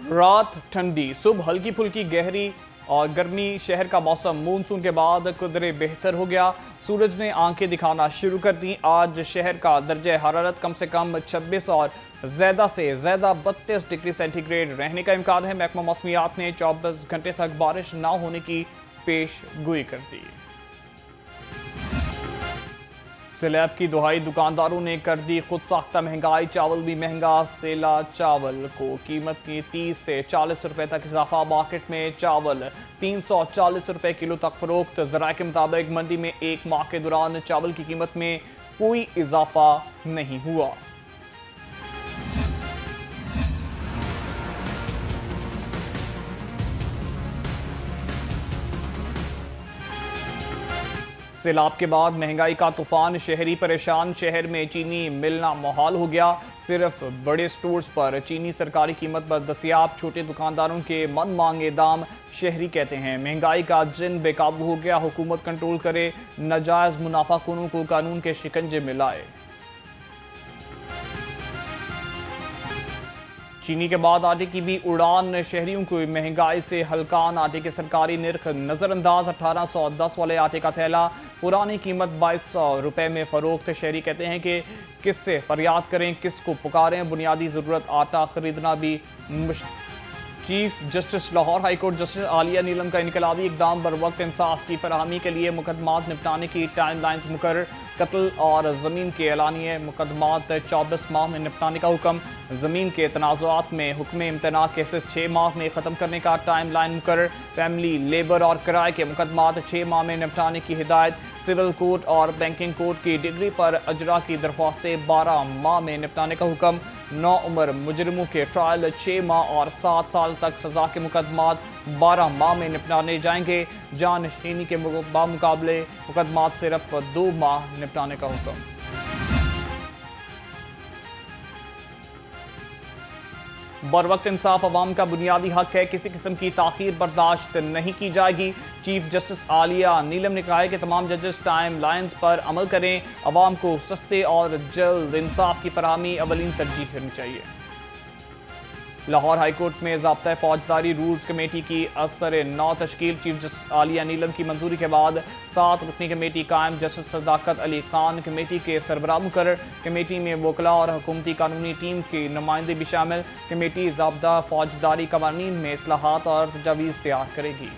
रात ठंडी, सुबह हल्की फुल्की गहरी और गर्मी। शहर का मौसम मानसून के बाद कुदरे बेहतर हो गया। सूरज ने आंखें दिखाना शुरू कर दी। आज शहर का दर्जा हरारत कम से कम 26 और ज़्यादा से ज़्यादा 32 डिग्री सेंटीग्रेड रहने का इम्कान है। महकमा मौसमियात ने 24 घंटे तक बारिश न होने की पेश गोई कर दी। स्लैब की दुहाई दुकानदारों ने कर दी खुद साख्ता महंगाई। चावल भी महंगा। सेला चावल को कीमत की 30 से 40 रुपए तक इजाफा। मार्केट में चावल 340 रुपए किलो तक फरोख्त। ज़राए के मुताबिक मंडी में एक माह के दौरान चावल की कीमत में कोई इजाफा नहीं हुआ। सैलाब के बाद महंगाई का तूफान, शहरी परेशान। शहर में चीनी मिलना मुहाल हो गया। सिर्फ बड़े स्टोर्स पर चीनी सरकारी कीमत पर दस्तयाब। छोटे दुकानदारों के मन मांगे दाम शहरी कहते हैं। महंगाई का जिन बेकाबू हो गया। हुकूमत कंट्रोल करे, नाजायज मुनाफाखोरों को कानून के शिकंजे में लाए। चीनी के बाद आटे की भी उड़ान। शहरियों को महंगाई से हलकान। आटे के सरकारी निर्ख नजरअंदाज। 1810 वाले आटे का थैला पुरानी कीमत 2200 रुपए में फरोख्त। शहरी कहते हैं कि किससे फरियाद करें, किसको पुकारें। बुनियादी जरूरत आटा खरीदना भी मुश्किल। Chief justice Lahore high court justice Aliya Neelam का इनकलाबी इकदाम। बर वक्त इंसाफ की फरहमी के लिए मुकदमात निपटाने की टाइम लाइन्स मुकर्रर। कत्ल और ज़मीन के एलानिए मुकदमात 24 माह में निपटाने का हुक्म। ज़मीन के तनाज़ुआत में हुक्म इम्तना केसेस 6 माह में ख़त्म करने का टाइम लाइन मुकर्रर। फैमिली, लेबर और किराए के मुकदमात 6 माह में निपटाने की हिदायत। सिविल कोर्ट और बैंकिंग कोर्ट की डिग्री पर अजरा की दरख्वास्तें 12 माह में निपटाने का हुक्म। 9 उम्र मुजरिमों के ट्रायल 6 माह और 7 साल तक सजा के मुकदमात 12 माह में निपटाने जाएंगे। जानशीनी के बामुकाबले मुकदमात सिर्फ 2 माह निपटाने का हुक्म। बर वक्त इंसाफ अवाम का बुनियादी हक है। किसी किस्म की ताखीर बर्दाश्त नहीं की जाएगी। चीफ जस्टिस आलिया नीलम ने कहा है कि तमाम जजेस टाइम लाइन्स पर अमल करें। अवाम को सस्ते और जल्द इंसाफ की फरहमी अवलीन तरजीह करनी चाहिए। लाहौर हाईकोर्ट में ज़ाब्ता फौजदारी रूल्स कमेटी की असर 9 तश्कील। चीफ जस्टिस आलिया नीलम की मंजूरी के बाद 7 रुकनी कमेटी कायम। जस्टिस सदाकत अली खान कमेटी के सरबराह मुकर्रर। कमेटी में वकला और हुकूमती कानूनी टीम के नुमाइंदे भी शामिल। कमेटी ज़ाब्ता फौजदारी कवानीन में इस्लाहात और तजावीज़ तैयार करेगी।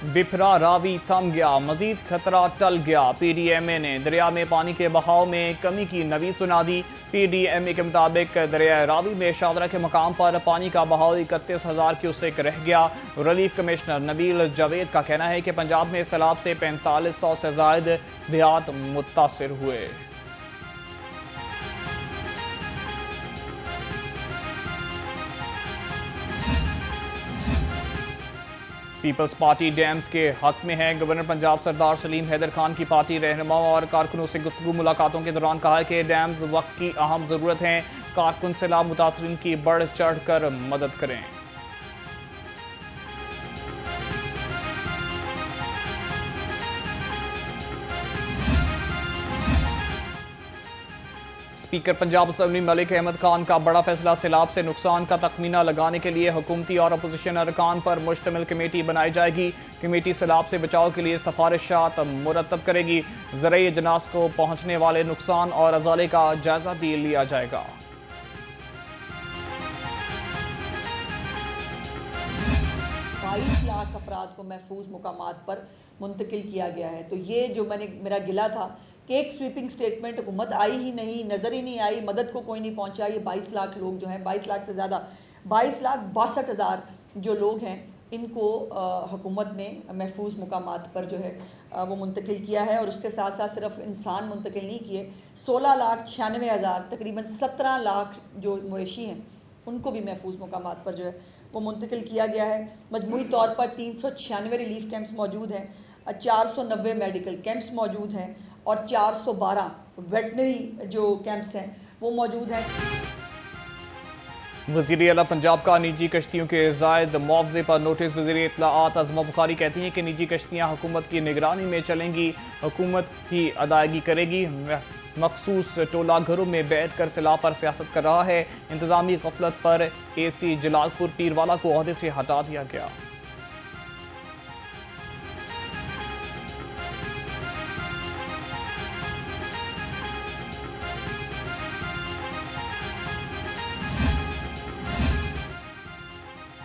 बिफरा रावी थम गया, मजीद खतरा टल गया। PDMA ने दरिया में पानी के बहाव में कमी की नवीद सुना दी। PDMA के मुताबिक दरिया रावी में शादरा के मकाम पर पानी का बहाव 31,000 क्यूसेक रह गया। रिलीफ कमिश्नर नबील जावेद का कहना है कि पंजाब में सैलाब से 4500 से ज्यादा देहात मुतासर हुए। पीपल्स पार्टी डैम्स के हक में है। गवर्नर पंजाब सरदार सलीम हैदर खान की पार्टी रहनुमाओं और कारकुनों से गुफ्तगू मुलाकातों के दौरान कहा कि डैम्स वक्त की अहम ज़रूरत हैं। कारकुन सैलाब मुतासरीन की बढ़ चढ़ कर मदद करें। स्पीकर पंजाब असम्बली मलिक अहमद खान का बड़ा फैसला। सैलाब से नुकसान का तखमीना लगाने के लिए हुकूमती और अपोजिशन अरकान पर मुश्तमिल कमेटी बनाई जाएगी। कमेटी सैलाब से बचाव के लिए सिफारिशात मुरतब करेगी। ज़राई अजनास को पहुँचने वाले नुकसान और अजाले का जायजा भी लिया जाएगा। 22 लाख अफराद को महफूज मुकामात पर मुंतकिल किया गया है। तो ये जो मेरा गिला था कि एक स्वीपिंग स्टेटमेंट हुकूमत आई ही नहीं, नज़र ही नहीं आई, मदद को कोई नहीं पहुंचा। ये 22 लाख लोग जो हैं, 22 लाख से ज़्यादा, 22,62,000 जो लोग हैं, इनको हुकूमत ने महफूज मुकामात पर जो है वो मुंतकिल किया है। और उसके साथ साथ सिर्फ इंसान मुंतकिल नहीं किए, 16,96,000 तकरीबन 17 लाख जो मवेशी हैं उनको भी महफूज मुकामात पर जो है वो मुंतकिल किया गया है। मजमूई तौर पर 396 रिलीफ कैंप्स मौजूद हैं, 490 मेडिकल कैंप्स मौजूद हैं और 412 वेटनरी जो कैंप्स हैं वो मौजूद हैं। वज़ीर आला पंजाब का निजी कश्तियों के ज़ायद मुआवजे पर नोटिस। वज़ीर इत्तलाआत अज़मा बुखारी कहती हैं कि निजी कश्तियाँ हुकूमत की निगरानी में चलेंगी, हुकूमत ही अदायगी करेगी। मखसूस टोला घरों में बैठ कर सैलाब पर सियासत कर रहा है। इंतजामी गफलत पर एसी जलालपुर पीरवाला को ओहदे से हटा दिया गया।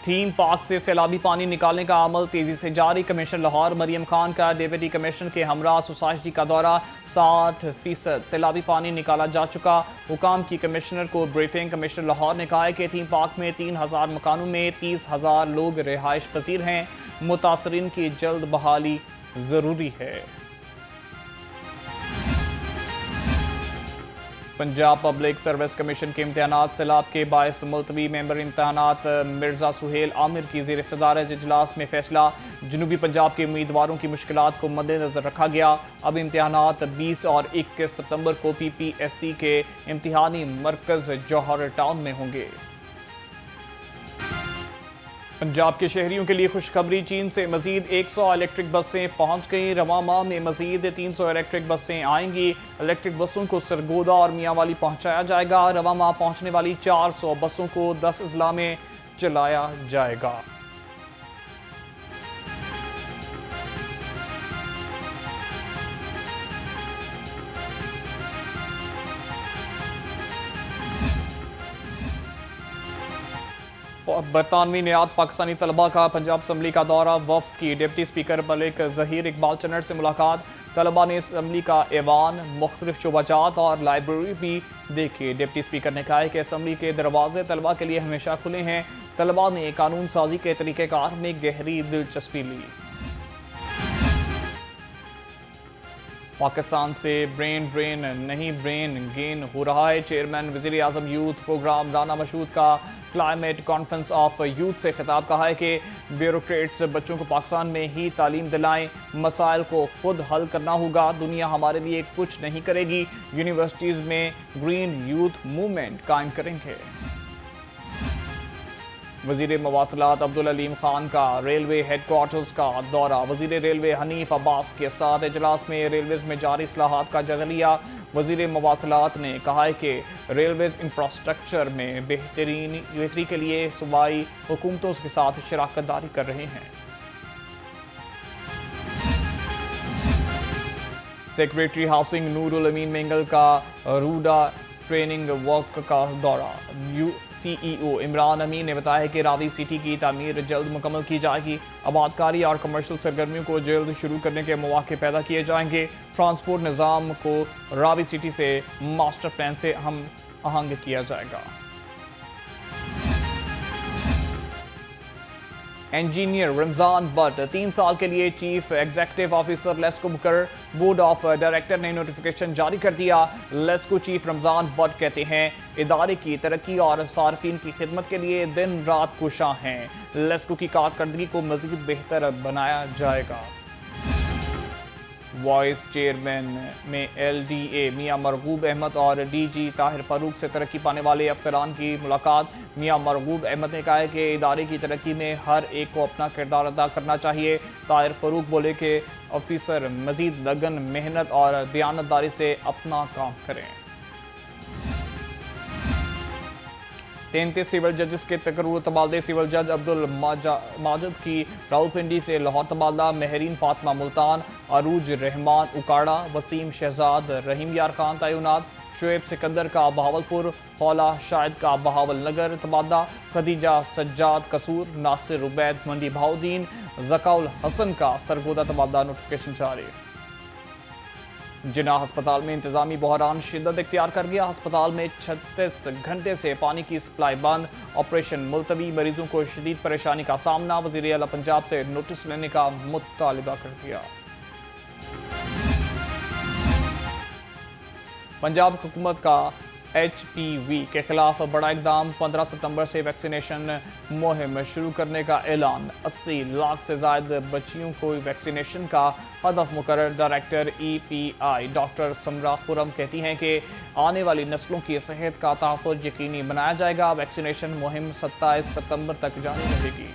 थीम पार्क से सैलाबी पानी निकालने का अमल तेजी से जारी। कमिश्नर लाहौर मरियम खान का डिप्टी कमिश्नर के हमरा सोसाइटी का दौरा। 60% सैलाबी पानी निकाला जा चुका। हुकाम की कमिश्नर को ब्रीफिंग। कमिश्नर लाहौर ने कहा है कि थीम पार्क में 3000 मकानों में 30,000 लोग रिहाइश पजीर हैं। मुतासरीन की जल्द बहाली जरूरी है। पंजाब पब्लिक सर्विस कमीशन के इम्तहानात सैलाब के बायस मुलतवी। मेंबर इम्तहानात मिर्जा सुहेल आमिर की ज़ेर सदारत इजलास में फैसला। जनूबी पंजाब के उम्मीदवारों की मुश्किलात को मद्देनजर रखा गया। अब इम्तहानात 20 और 21 सितंबर को PPSC के इम्तिहानी मरकज़ जौहर टाउन में होंगे। पंजाब के शहरियों के लिए खुशखबरी। चीन से मजीद 100 इलेक्ट्रिक बसें पहुंच गई। रवां माह में मजीद 300 इलेक्ट्रिक बसें आएंगी। इलेक्ट्रिक बसों को सरगोदा और मियांवाली पहुंचाया जाएगा। रवां माह पहुंचने वाली 400 बसों को 10 अजला में चलाया जाएगा। बरतानवी नियात पाकिस्तानी तलबा का पंजाब असम्बली का दौरा। वफ्द की डिप्टी स्पीकर मलिक जहीर इकबाल चन्नर से मुलाकात। तलबा ने असम्बली का ऐवान, मुख्तलिफ शोबाजात और लाइब्रेरी भी देखी। डिप्टी स्पीकर ने कहा कि असम्बली के दरवाजे तलबा के लिए हमेशा खुले हैं। तलबा ने कानून साजी के तरीक़ेकार में गहरी दिलचस्पी ली। पाकिस्तान से ब्रेन ड्रेन नहीं ब्रेन गेन हो रहा है। चेयरमैन वज़ीर आज़म यूथ प्रोग्राम राना मशहूद का क्लाइमेट कॉन्फ्रेंस ऑफ यूथ से खिताब। कहा है कि ब्यूरोक्रेट्स बच्चों को पाकिस्तान में ही तालीम दिलाएं। मसाइल को खुद हल करना होगा। दुनिया हमारे लिए कुछ नहीं करेगी। यूनिवर्सिटीज़ में ग्रीन यूथ मूवमेंट कायम करेंगे। वज़ीर मवासलात अब्दुल अलीम खान का रेलवे हेडक्वार्टर्स का दौरा। वज़ीर रेलवे हनीफ अब्बास के साथ इजलास में रेलवेज़ में जारी इस्लाहात का जायज़ा लिया। वज़ीर मवासलात ने कहा है कि रेलवेज़ इंफ्रास्ट्रक्चर में बेहतरी के लिए सूबाई हुकूमतों के साथ शराकत दारी कर रहे हैं। सेक्रेटरी हाउसिंग नूरुल अमीन मेंगल का रूडा ट्रेनिंग वर्क का दौरा। CEO इमरान अमीन ने बताया कि रावी सिटी की तामीर जल्द मुकम्मल की जाएगी। आबादकारी और कमर्शियल सरगर्मियों को जल्द शुरू करने के मौके पैदा किए जाएंगे। ट्रांसपोर्ट निज़ाम को रावी सिटी से मास्टर प्लान से हम आहंग किया जाएगा। इंजीनियर रमजान बट 3 साल के लिए चीफ एग्जीक्यूटिव ऑफिसर लेस्को मुकर। बोर्ड ऑफ डायरेक्टर ने नोटिफिकेशन जारी कर दिया। लेस्को चीफ रमजान बट कहते हैं इदारे की तरक्की और सार्फिन की खिदमत के लिए दिन रात कोशां हैं। लेस्को की कारकर्दगी को मजीद बेहतर बनाया जाएगा। वाइस चेयरमैन में LDA मियां मरगूब अहमद और DG ताहिर फारूक से तरक्की पाने वाले अफसरान की मुलाकात। मियां मरगूब अहमद ने कहा है कि इदारे की तरक्की में हर एक को अपना किरदार अदा करना चाहिए। ताहिर फारूक बोले कि ऑफिसर मजीद लगन, मेहनत और दयानतदारी से अपना काम करें। 33 सिविल जजेस के तकर्रुर तबादले। सिविल जज अब्दुल माजिद की रावलपिंडी से लाहौर तबादला। महरीन फातिमा मुल्तान, अरूज रहमान उकाड़ा, वसीम शहजाद, रहीम यार खान तैनात। शुएब सिकंदर का बहावलपुर, फौला शाहिद का बहावल नगर तबादला। खदीजा सज्जाद कसूर, नासिर उबैद मंडी बहाउद्दीन, जकाउल हसन का सरगोदा तबादला। नोटिफिकेशन जारी। जिन्ना अस्पताल में इंतजामी बहरान शिद्दत इख्तियार कर गया। अस्पताल में 36 घंटे से पानी की सप्लाई बंद। ऑपरेशन मुलतवी। मरीजों को शदीद परेशानी का सामना। वज़ीर आला पंजाब से नोटिस लेने का मुतालिबा कर दिया। पंजाब हुकूमत का HPV के खिलाफ बड़ा इकदाम। 15 सितंबर से वैक्सीनेशन मुहिम शुरू करने का ऐलान। 80 लाख से ज्यादा बच्चियों को वैक्सीनेशन का हदफ मुकर्रर। डायरेक्टर EPI डॉक्टर समरा खुरम कहती हैं कि आने वाली नस्लों की सेहत का तहफ़्फ़ुज़ यकीनी बनाया जाएगा। वैक्सीनेशन मुहिम 27 सितंबर तक जारी रहेगी।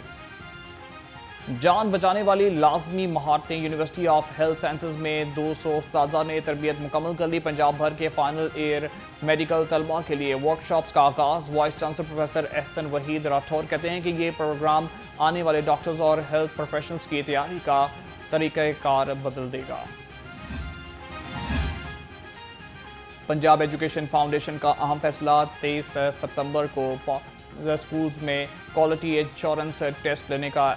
जान बचाने वाली लाजमी महारतें। यूनिवर्सिटी ऑफ हेल्थ साइंसेज में 200 उस्तादा ने तरबियत मुकम्मल कर ली। पंजाब भर के फाइनल ईयर मेडिकल तलबा के लिए वर्कशॉप्स का आगाज। Vice chancellor professor Ehsan Waheed Rathore कहते हैं कि ये प्रोग्राम आने वाले डॉक्टर्स और हेल्थ प्रोफेशनल्स की तैयारी का तरीक़ाकार बदल देगा। पंजाब एजुकेशन फाउंडेशन का अहम फैसला। 23 सितंबर को स्कूल्स में क्वालिटी एश्योरेंस टेस्ट लेने का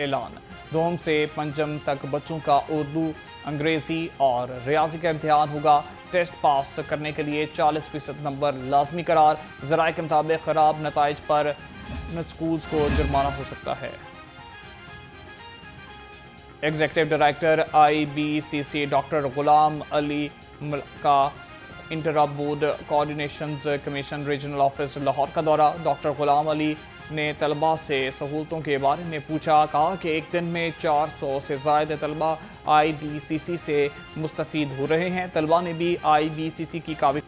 ऐलान। दोम से पंचम तक बच्चों का उर्दू, अंग्रेजी और रियाजी का इम्तिहान होगा। टेस्ट पास करने के लिए 40% नंबर लाजमी करार। ज़राए के मुताबिक खराब नताइज पर स्कूल्स को जुर्माना हो सकता है। Executive director IBCC doctor Ghulam Ali का inter board coordination commission regional office Lahore का दौरा। डॉक्टर गुलाम अली ने तलबा से सहूलतों के बारे में पूछा। कहा कि एक दिन में 400 से ज़ायद तलबा IBCC से मुस्तफ़ीद हो रहे हैं। तलबा ने भी IBCC की काबिल।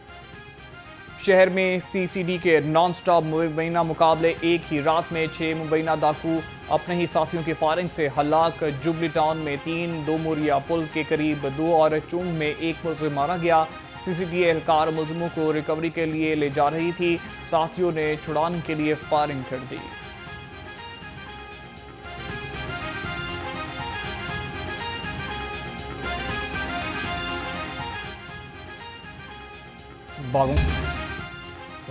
शहर में CCD के नॉन स्टॉप मुबैना मुकाबले। एक ही रात में 6 मुबैना डाकू अपने ही साथियों की फायरिंग से हलाक। जुबली टाउन में 3, दो मोरिया पुल के करीब 2 और चुंग में 1 मुलजिम मारा गया। CCD एहलकार मुलजिमों को रिकवरी के लिए ले जा रही थी। साथियों ने छुड़ाने के लिए फायरिंग कर दी।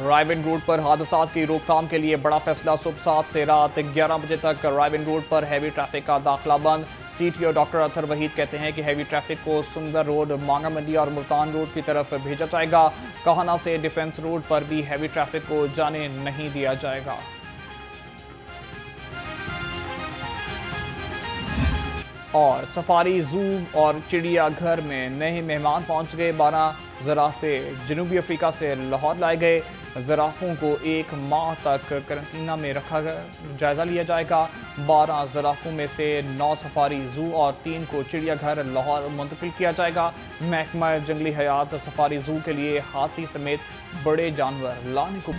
रायबेन रोड पर हादसात की रोकथाम के लिए बड़ा फैसला। सुबह 7 से रात 11 बजे तक रायबेन रोड पर हैवी ट्रैफिक का दाखिला बंद। CTO डॉक्टर अतर वहीद कहते हैं कि हैवी ट्रैफिक को सुंदर रोड, मांगा मंडी और मुल्तान रोड की तरफ भेजा जाएगा। कहाना से डिफेंस रोड पर भी हैवी ट्रैफिक को जाने नहीं दिया जाएगा। और सफारी जू और चिड़ियाघर में नए मेहमान पहुंच गए। 12 ज़राफ़े जनूबी अफ्रीका से लाहौर लाए गए। ज़राफ़ों को 1 माह तक करंटीना में रखा गया। जायज़ा लिया जाएगा। 12 ज़राफ़ों में से 9 सफारी जू और 3 को चिड़ियाघर लाहौर मुंतकिल किया जाएगा। महकमा जंगली हयात सफारी जू के लिए हाथी समेत बड़े जानवर लाने को